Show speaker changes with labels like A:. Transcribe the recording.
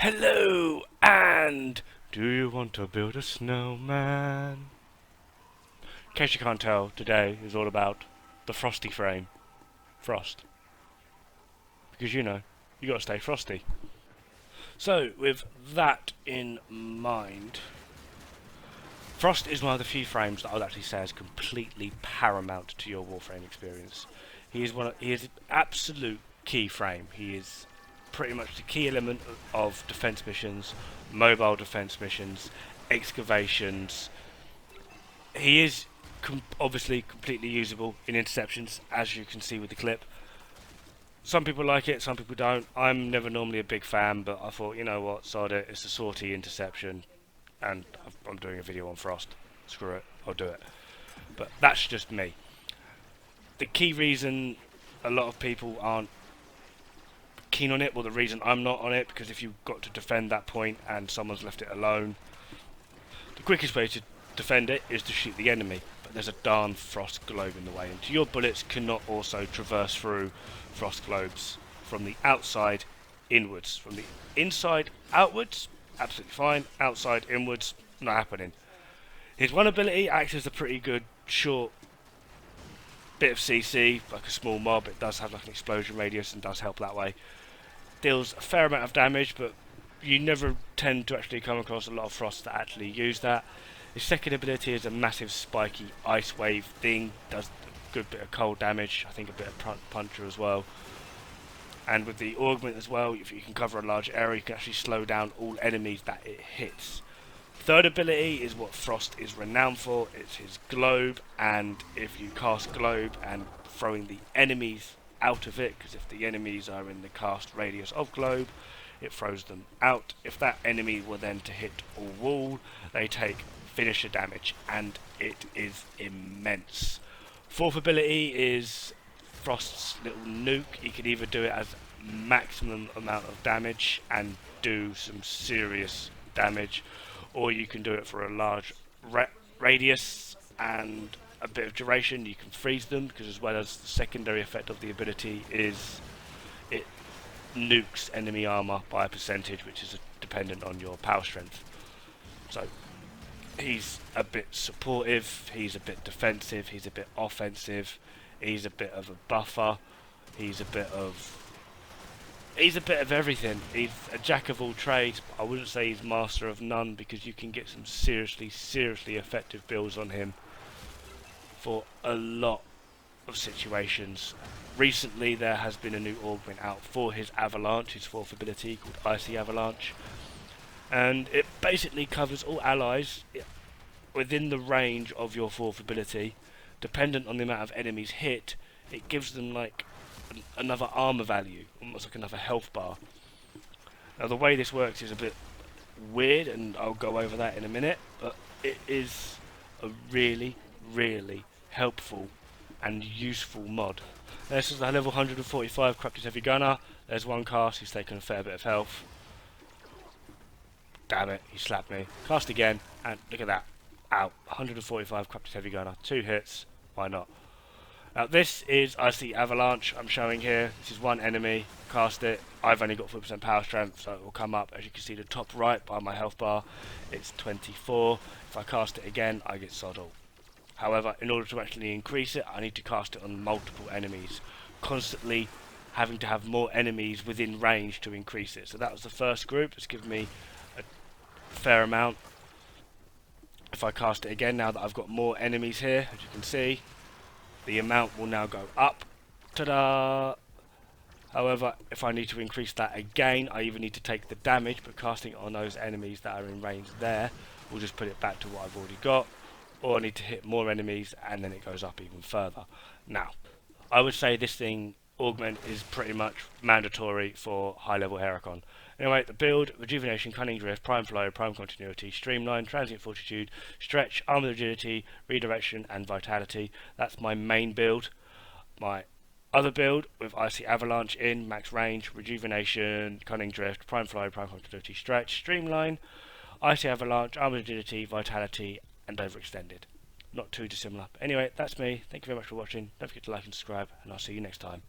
A: Hello, and do you want to build a snowman? In case you can't tell, today is all about the frosty frame. Frost. Because you gotta stay frosty. So, with that in mind, Frost is one of the few frames that I would actually say is completely paramount to your Warframe experience. He is an absolute key frame. He is pretty much the key element of defense missions, mobile defense missions, excavations. He is obviously completely usable in interceptions, as you can see with the clip. Some people like it, some people don't. I'm never normally a big fan, but I thought, you know what, sod it, it's a sortie interception, and I'm doing a video on Frost. Screw it, I'll do it. But that's just me. The key reason a lot of people aren't keen on it, well, the reason I'm not on it, because if you've got to defend that point and someone's left it alone, the quickest way to defend it is to shoot the enemy, but there's a darn frost globe in the way, and your bullets cannot also traverse through frost globes from the outside inwards. From the inside outwards, absolutely fine. Outside inwards, not happening. His one ability acts as a pretty good short bit of CC, like a small mob. It does have like an explosion radius and does help that way. Deals a fair amount of damage, but you never tend to actually come across a lot of frosts that actually use that. His second ability is a massive spiky ice wave thing, does a good bit of cold damage, I think a bit of puncture as well. And with the augment as well, if you can cover a large area, you can actually slow down all enemies that it hits. Third ability is what Frost is renowned for, it's his globe, and if you cast globe and throwing the enemies out of it, because if the enemies are in the cast radius of globe, it throws them out. If that enemy were then to hit a wall, they take finisher damage, and it is immense. Fourth ability is Frost's little nuke. He can either do it as maximum amount of damage and do some serious damage, or you can do it for a large radius and a bit of duration. You can freeze them, because as well as the secondary effect of the ability is it nukes enemy armor by a percentage, which is dependent on your power strength. So he's a bit supportive, he's a bit defensive, he's a bit offensive, he's a bit of a buffer, he's a bit of everything. He's a jack of all trades. I wouldn't say he's master of none, because you can get some seriously effective builds on him for a lot of situations. Recently there has been a new augment out for his Avalanche, his fourth ability, called Icy Avalanche, and it basically covers all allies within the range of your fourth ability. Dependent on the amount of enemies hit, it gives them like another armor value, almost like another health bar. Now the way this works is a bit weird, and I'll go over that in a minute, but it is a really helpful and useful mod. This is a level 145 Corrupted Heavy Gunner. There's one cast, he's taken a fair bit of health. Damn it, he slapped me. Cast again, and look at that. Out. 145 Corrupted Heavy Gunner. 2 hits. Why not? Now this is Icy Avalanche I'm showing here. This is one enemy. Cast it. I've only got 4% power strength, so it will come up, as you can see, the top right by my health bar. It's 24. If I cast it again, I get sod all. However, in order to actually increase it, I need to cast it on multiple enemies, constantly having to have more enemies within range to increase it. So that was the first group. It's given me a fair amount. If I cast it again, now that I've got more enemies here, as you can see, the amount will now go up. Ta-da! However, if I need to increase that again, I either need to take the damage, but casting it on those enemies that are in range there will just put it back to what I've already got, or I need to hit more enemies, and then it goes up even further. Now, I would say this thing, augment, is pretty much mandatory for high level Heracon. Anyway, the build: Rejuvenation, Cunning Drift, Prime Flow, Prime Continuity, Streamline, Transient Fortitude, Stretch, Armored Agility, Redirection, and Vitality. That's my main build. My other build with Icy Avalanche in: Max Range, Rejuvenation, Cunning Drift, Prime Flow, Prime Continuity, Stretch, Streamline, Icy Avalanche, Armored Agility, Vitality, and Overextended. Not too dissimilar. But anyway, that's me. Thank you very much for watching. Don't forget to like and subscribe, and I'll see you next time.